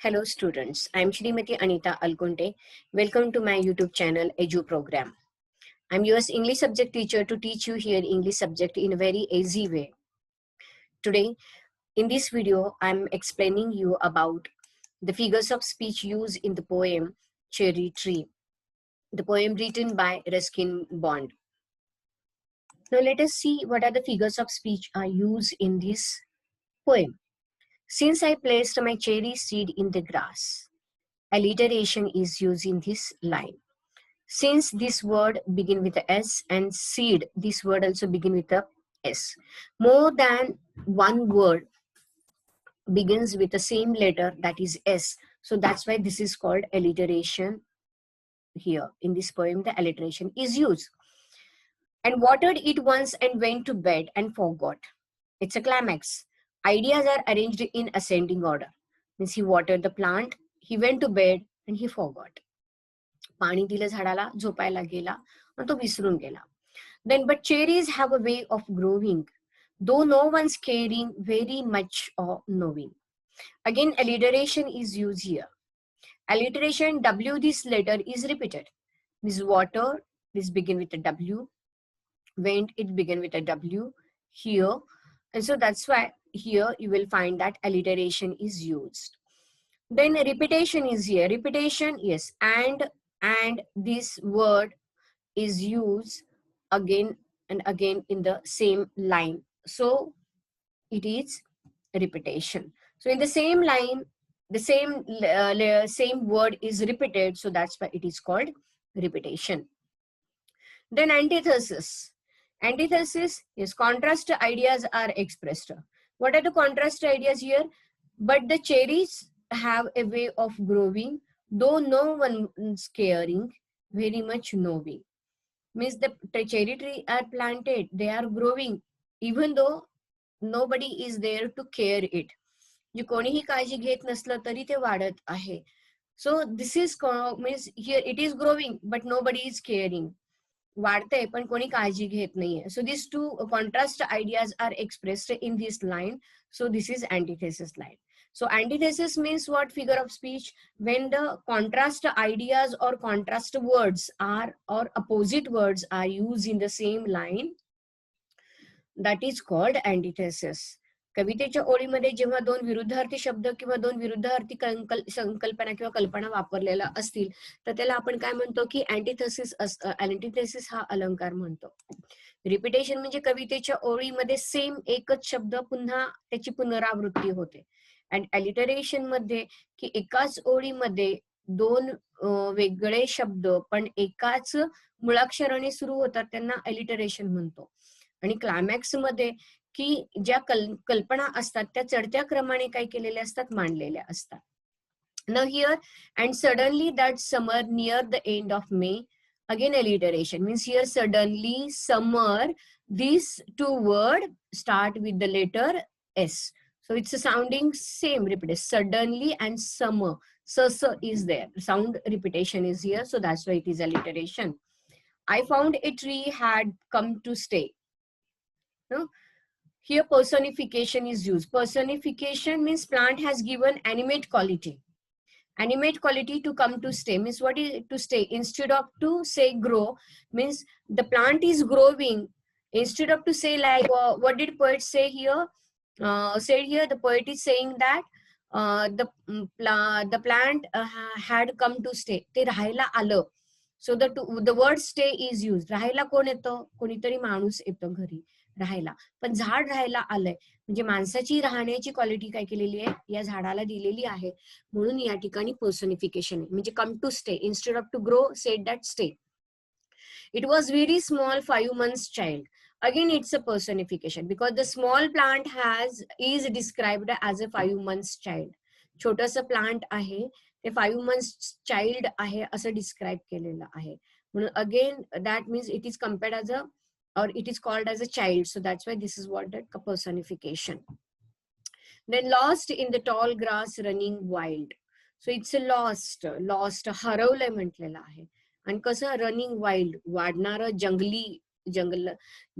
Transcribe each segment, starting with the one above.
Hello students, I am Shrimati Anita Alkunte. Welcome to my YouTube channel Edu Program. I am yours English subject teacher to teach you here English subject in a very easy way. Today in this video I am explaining you about the figures of speech used in the poem Cherry Tree. The poem written by Ruskin Bond. Now let us see what are the figures of speech are used in this poem. Since I placed my cherry seed in the grass, alliteration is used in this line. Since this word begin with a S and seed, this word also begin with a S. More than one word begins with the same letter, that is S. So that's why this is called alliteration here. In this poem, the alliteration is used. And watered it once and went to bed and forgot. It's a climax. Ideas are arranged in ascending order. Means he watered the plant, he went to bed and he forgot. पाणी दिलं झाडाला, झोपायला गेला आणि तो विसरून गेला. Then but cherries have a way of growing, though no one's caring very much or knowing. Again, alliteration is used here. Alliteration, W, this letter is repeated. This water, this begin with a W. Went, it begin with a W here. And so that's why here you will find that alliteration is used. Then repetition is here. Repetition, yes, and this word is used again and again in the same line. So it is repetition. So in the same line, the same word is repeated. So that's why it is called repetition. Then antithesis. Antithesis is contrast ideas are expressed. What are the contrast ideas here? But the cherries have a way of growing, though no one is caring, very much knowing. Means the cherry tree are planted, they are growing, even though nobody is there to care it. जे कोणीही काळजी घेत नसलं तरी ते वाढत आहे. So this is means here it is growing, but nobody is caring. वाढते पण कोणी काळजी घेत नाहीये. So these two contrast ideas are expressed in this line. So this is antithesis line. So antithesis means what figure of speech? When the contrast ideas or contrast words are or opposite words are used in the same line, that is called antithesis. कवितेच्या ओळीमध्ये जेव्हा दोन विरुद्धार्थी शब्द किंवा दोन विरुद्धार्थी संकल्पना किंवा कल्पना वापरलेल्या असतील तर त्याला आपण काय म्हणतो की अँटिथेसिस हा अलंकार म्हणतो. रिपिटेशन म्हणजे कवितेच्या ओळीमध्ये सेम एकच शब्द पुन्हा त्याची पुनरावृत्ती होते. अँड अलिटरेशन मध्ये की एकाच ओळीमध्ये दोन वेगळे शब्द पण एकाच मुळाक्षराने सुरू होतात त्यांना अलिटरेशन म्हणतो. आणि क्लायमॅक्स मध्ये की ज्या कल्पना असतात त्या चढत्या क्रमाने काय केलेल्या असतात मांडलेल्या असतात. Now here and suddenly that summer near the end of May, again alliteration means here suddenly summer, these two words start with the letter S. So it's a sounding same repeated suddenly and summer. So is there sound repetition is here, so that's why it is alliteration. I found a tree had come to stay. No? Here personification is used. Personification means plant has given animate quality. Animate quality to come to stay means what is to stay? Instead of to say grow means the plant is growing. Instead of to say like what did poet say here? Said here the poet is saying that the plant had come to stay. ते राहायला आलं. So the word stay is used. राहायला कोण येतं? कोणीतरी माणूस येतो घरी राहायला. पण झाड राहायला आलंय म्हणजे माणसाची राहण्याची क्वालिटी काय केलेली आहे या झाडाला दिलेली आहे. म्हणून या ठिकाणी पर्सनिफिकेशन आहे. म्हणजे come to stay instead of to grow said that stay. It was very small 5 months child. Again it's a personification because the small plant is described as a 5 months child. छोटस plant आहे ते 5 months child आहे असं describe केलेलं आहे. म्हणून again that means it is compared as a or it is called as a child, so that's why this is what that personification. Then lost in the tall grass running wild. So it's a lost हरवलंय म्हटलेलं आहे. आणि कसं running wild वाढणारं जंगली जंगल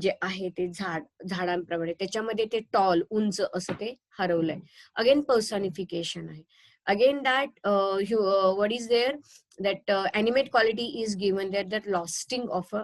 जे आहे ते झाडांप्रमाणे त्याच्यामध्ये ते toll उंच असं ते हरवलंय. अगेन पर्सॉनिफिकेशन आहे. Again that what is there that animate quality is given there, that losting of a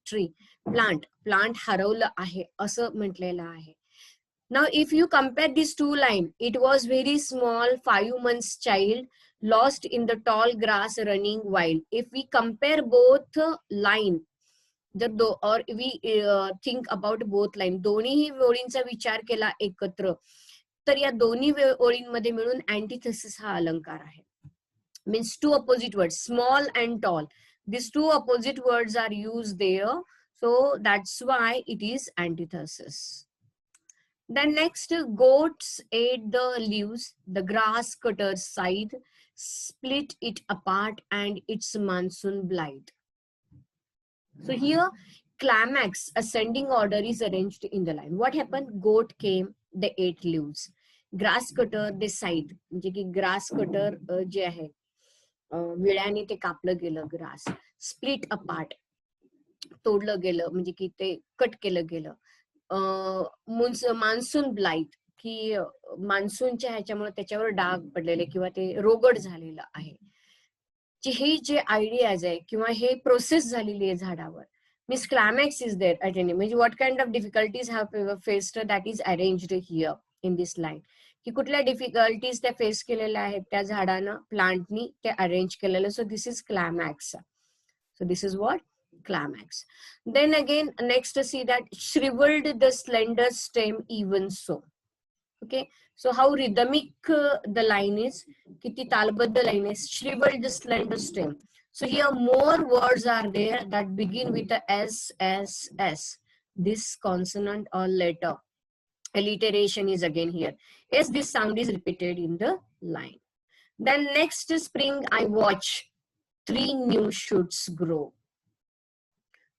tree, plant हरवलं आहे असं म्हटलेलं आहे. Now if you compare these two lines, it was very small 5 months child lost in the tall grass running wild. If we compare both line, or we think about both line, दोन्ही ओळींचा विचार केला एकत्र, तर या दोन्ही ओळींमध्ये मिळून अँटिथेसिस हा अलंकार आहे. Means two opposite words, small and tall. These two opposite words are used there. So that's why it is antithesis. Then next, goats ate the leaves, the grass cutters sighed, split it apart and its monsoon blight. So here, climax, ascending order is arranged in the line. What happened? Goat came, they ate leaves. Grass cutter, they sighed. म्हणजे की grass cutter जे आहे विळ्याने ते कापलं गेलं grass. Split apart, तोडलं गेलं म्हणजे की ते कट केलं गेलं. मान्सून ब्लाइट, की मान्सूनच्या ह्याच्यामुळे त्याच्यावर डाग पडलेले किंवा ते रोगड झालेलं आहे. हे जे आयडियाज आहे किंवा हे प्रोसेस झालेली आहे झाडावर. Means climax is there at any, म्हणजे what kind of difficulties have faced, that is arranged here in this line. की कुठल्या डिफिकल्टीज त्या फेस केलेल्या आहेत त्या झाडानं, प्लांटनी ते अरेंज केलेलं. सो this is climax. So this is what climax. Then again, next see that shriveled the slender stem even so. Okay, so how rhythmic the line is, kiti talbadda line is, shriveled the slender stem. So here more words are there that begin with the s. This consonant or letter, alliteration is again here. Yes, this sound is repeated in the line. Then next, spring I watch 3 new shoots grow.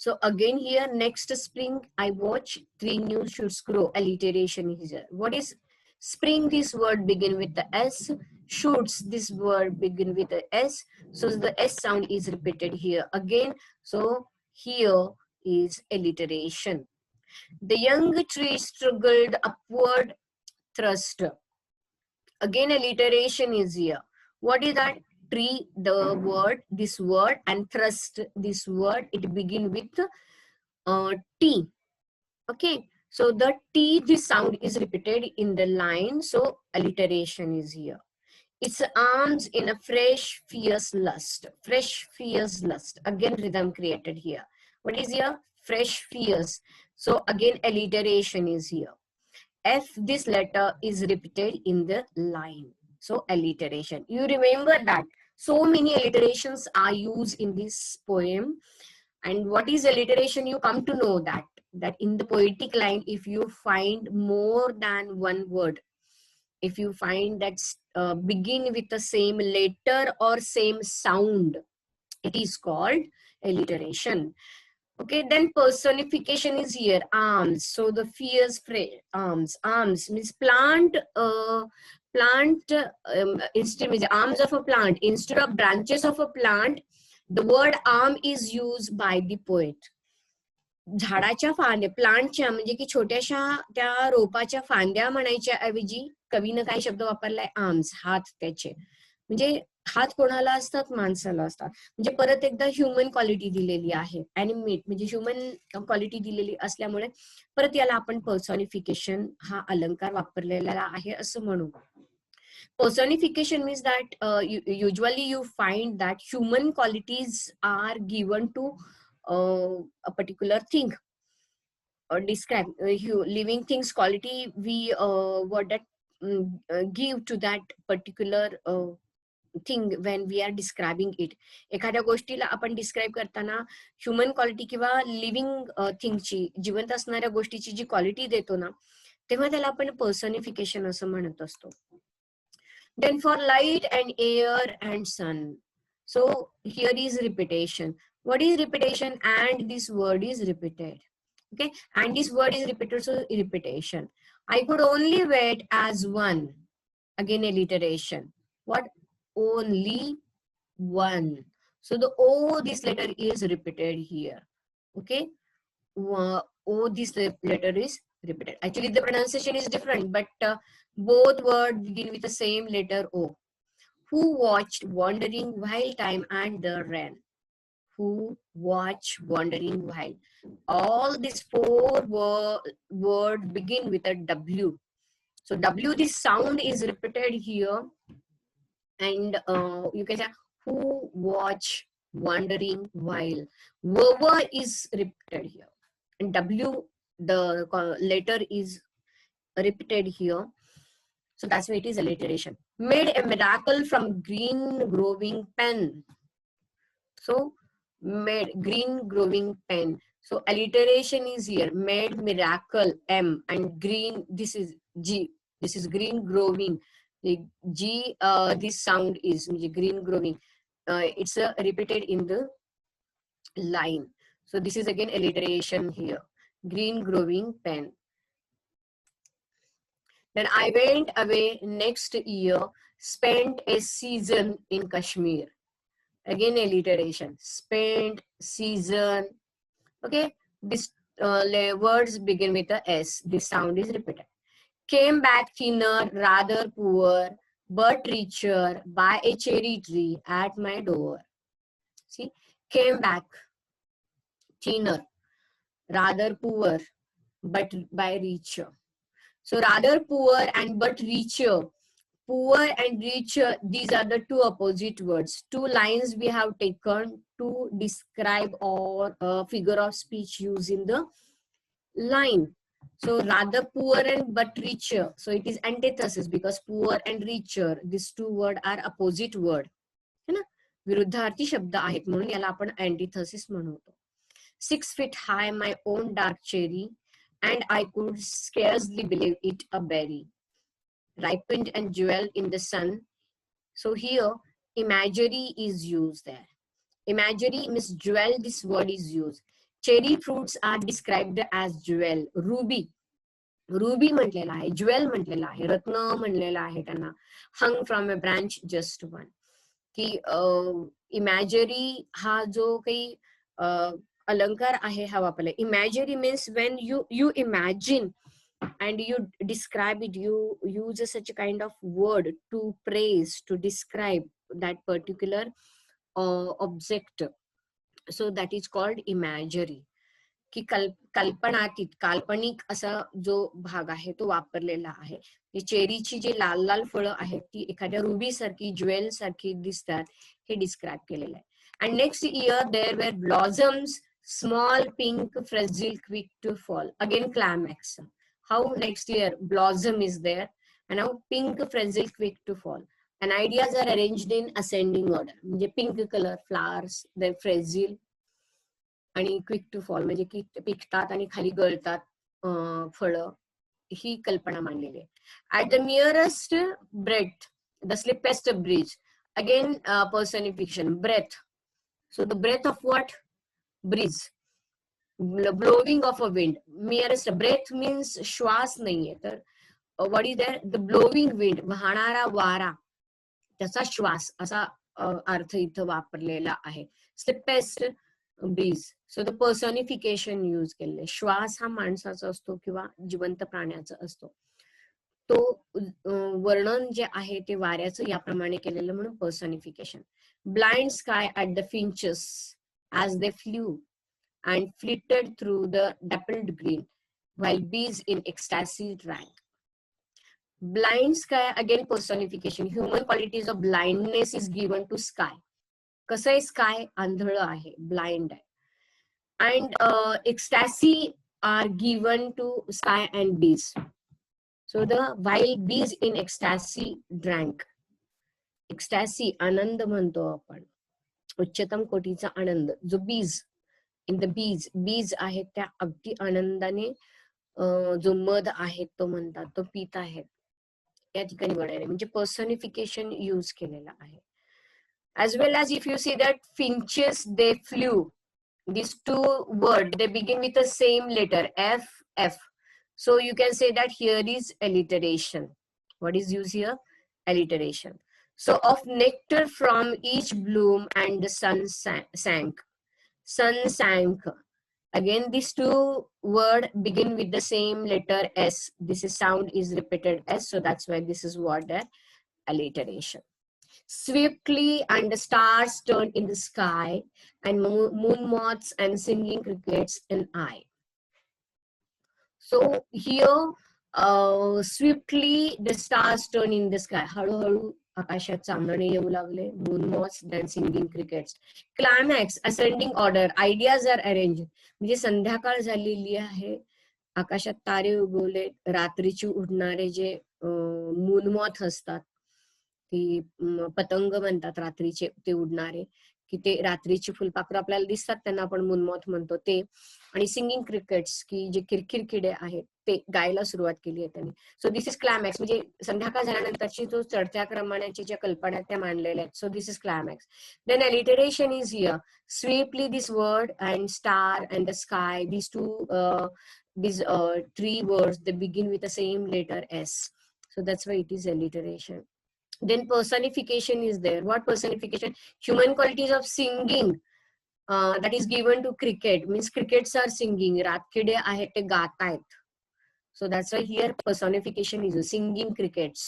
So again here, next spring I watch 3 new shoots grow. Alliteration is here. What is spring? This word begin with the S. Shoots, this word begin with the S. So the S sound is repeated here again. So here is alliteration. The young tree struggled upward thrust. Again alliteration is here. What is that? Tree, the word, this word, and thrust, this word, it begin with T. Okay, so the T, this sound is repeated in the line, so alliteration is here. Its arms in a fresh fierce lust. Fresh fierce lust, again rhythm created here. What is here? Fresh fierce. So again alliteration is here. F, this letter is repeated in the line. So alliteration. You remember that so many alliterations are used in this poem. And what is alliteration? You come to know that in the poetic line, if you find more than one word, if you find that begin with the same letter or same sound, it is called alliteration. Okay, then personification is here. Arms. So the fierce arms. Arms means plant. Instead means arms of a plant. Instead of branches of a plant, the word arm is used by the poet. झाडाच्या फांद्या, प्लांटच्या म्हणजे की छोट्याशा त्या रोपाच्या फांद्या म्हणायच्या ऐवजी कवीनं काय शब्द वापरलाय? आर्म्स, हात त्याचे. म्हणजे हात कोणाला असतात? माणसाला असतात. म्हणजे परत एकदा ह्युमन क्वालिटी दिलेली आहे. ऍनिमेट म्हणजे ह्युमन क्वालिटी दिलेली असल्यामुळे परत याला आपण पर्सॉनिफिकेशन हा अलंकार वापरलेला आहे असं म्हणू. Personification means that usually you find that human qualities are given to a particular thing or describe living things quality. We what that give to that particular thing when we are describing it. एखाद्या गोष्टीला आपण describe करताना human quality किंवा living थिंगची, जिवंत असणाऱ्या गोष्टीची जी quality देतो ना, तेव्हा त्याला आपण पर्सनिफिकेशन असं म्हणत असतो. Then for light and air and sun. So here is repetition. What is repetition? And this word is repeated. Okay, and this word is repeated, so repetition. I could only wait as one. Again alliteration. What? Only one. So the O, this letter is repeated here. Okay, O, this letter is repeated. Actually, the pronunciation is different, but both words begin with the same letter O. Who watched wandering while time and the rain? Who watched wandering while? All these four words begin with a W. So W, this sound is repeated here, and you can say who watch wandering while. Verb is repeated here, and W, the letter is repeated here. So that's why it is alliteration. Made a miracle from green growing pen. So made green growing pen. So alliteration is here. Made miracle M, and green, this is G. This is green growing. The G, this sound is green growing. It's repeated in the line. So this is again alliteration here. Green growing pen. Then I went away next year, spent a season in Kashmir. Again alliteration. Spent, season. Okay, this words begin with a S. This sound is repeated. Came back thinner, rather poor, but richer, by a cherry tree at my door. See, came back thinner, rather poor, but by richer. So rather poor and but richer. Poor and richer, these are the two opposite words. Two lines we have taken to describe or figure of speech used in the line. So rather poor and but richer. So it is antithesis because poor and richer, these two words are opposite word. है ना? विरुद्धार्थी शब्द आहेत म्हणून याला आपण antithesis म्हणतो. 6 feet high, my own dark cherry, and I could scarcely believe it a berry. Ripened and jeweled in the sun. So here, imagery is used there. Imagery means jewel, this word is used. Cherry fruits are described as jewel. Ruby. Ruby म्हटलेला आहे, jewel म्हटलेला आहे, रत्न म्हणलेला आहे त्यांना. Hung from a branch just one. की imagery हा जो काही अलंकार आहे हा वापरला. Imagery means when you imagine and you describe it, you use such a kind of word to praise, to describe that particular object. So that is called imagery. की कल्पनातीत, काल्पनिक असा जो भाग आहे तो वापरलेला आहे. चेरीची जी लाल लाल फळं आहेत ती एखाद्या रुबी सारखी, ज्वेल सारखी दिसतात, हे डिस्क्राईब केलेलं आहे. And next year there were blossoms, small pink fragile quick to fall. Again climax. How next year blossom is there, and now pink fragile quick to fall. And ideas are arranged in ascending order. म्हणजे pink color flowers, then fragile आणि quick to fall म्हणजे की पिकतात आणि खाली गळतात फळं, ही कल्पना मांडलेली आहे. At the nearest breath, the slippest bridge. Again personification, breath. So the breath of what? Bridge. Blowing of a wind. Nearest breath means श्वास नाहीये, तर what is there? The blowing wind, वाहणारा वारा, त्याचा श्वास असा अर्थ इथं वापरलेला आहे. Slippest breeze. So the personification use केलेले. श्वास हा माणसाचा असतो किंवा जिवंत प्राण्याचा असतो. तो वर्णन जे आहे ते वाऱ्याचं याप्रमाणे केलेलं म्हणून personification. Blind sky at the finches as they flew and flitted through the dappled green while bees in ecstasy drank. Blind sky, again personification. Human qualities of blindness is given to sky. कसं आहे? Sky आंधळ आहे, blind आहे. And ecstasy are given to sky and bees. So the while bees in ecstasy drank. Ecstasy आनंद म्हणतो आपण, उच्चतम कोटीचा आनंद. जो बीज इन द बीज आहेत त्या अगदी आनंदाने जो मध आहे तो म्हणतात, तो पित आहेत. या ठिकाणी वर्णन म्हणजे पर्सनिफिकेशन यूज केलेला आहे. As well as if you see that finches, they flew. These two words, they begin with the same letter, F, F. So you can say that here is alliteration. What is used here? Alliteration. So of nectar from each bloom and the sun sank. Sun sank. Again, these two words begin with the same letter S. This is sound is repeated S, so that's why this is what their alliteration. Swiftly and the stars turn in the sky, and moon moths and singing crickets in eye. So here, swiftly the stars turn in the sky. हळूहळू आकाशात चांदणे येऊ लागले. Moon moths, then singing crickets. Climax, ascending order. Ideas are arranged. म्हणजे संध्याकाळ झालेली आहे. आकाशात तारे उगवले. रात्रीची उडणारे जे मूनमॉथ असतात, ती पतंग म्हणतात रात्रीचे ते उडणारे, की ते रात्रीची फुलपाखरं आपल्याला दिसतात त्यांना आपण मूनमॉथ म्हणतो ते. आणि सिंगिंग क्रिकेट्स, की जे किरकिर किडे आहेत ते गायला सुरुवात केली आहे त्यांनी. सो दिस इज क्लायमॅक्स, म्हणजे संध्याकाळ झाल्यानंतरची जो चढत्या क्रमाने ज्या कल्पना त्या मांडलेल्या आहेत. So this is climax. Then alliteration is here. Sweeply this word and star and the sky, these two three words, they begin with the same letter S. So that's why it is alliteration. Then personification is there. What personification? Human qualities of singing, that is given to cricket. Means crickets are singing. रातकिडे आहेत ते गात आहेत. So that's why here personification is singing crickets.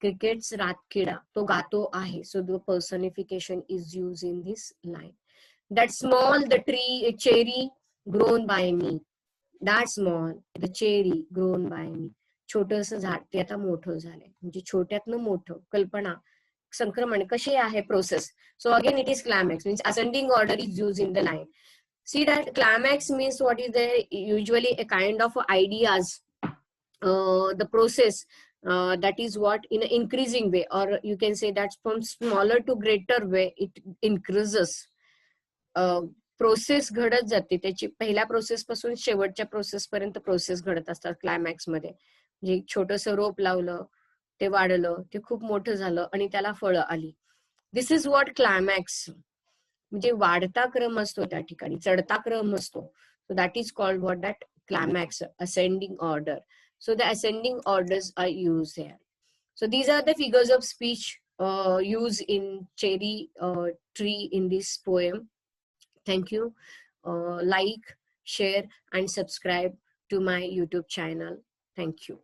Crickets रातकिडा तो गातो आहे. So the personification is used in this line. That small the tree cherry grown by me. That small the cherry grown by me. छोटस झाड ते आता मोठं झालंय. म्हणजे छोट्यातनं मोठं. कल्पना, संक्रमण कशी आहे process. So again it is climax, means ascending order is used in the line. See that climax means what is there, usually a kind of ideas, the process, that is what in an increasing way, or you can say that from smaller to greater way it increases. Process घडत जाते त्याची, पहिल्या process पासून शेवटच्या process पर्यंत process घडत असतात climax मध्ये. म्हणजे छोटस रोप लावलं, ते वाढलं, ते खूप मोठं झालं आणि त्याला फळं आली. This is what climax. म्हणजे वाढता क्रम असतो त्या ठिकाणी, चढता क्रम असतो. So that is called what that climax, ascending order. So the ascending orders are use here. So these are the figures of speech used in cherry tree in this poem. Thank you. Like, share, and subscribe to my YouTube channel. Thank you.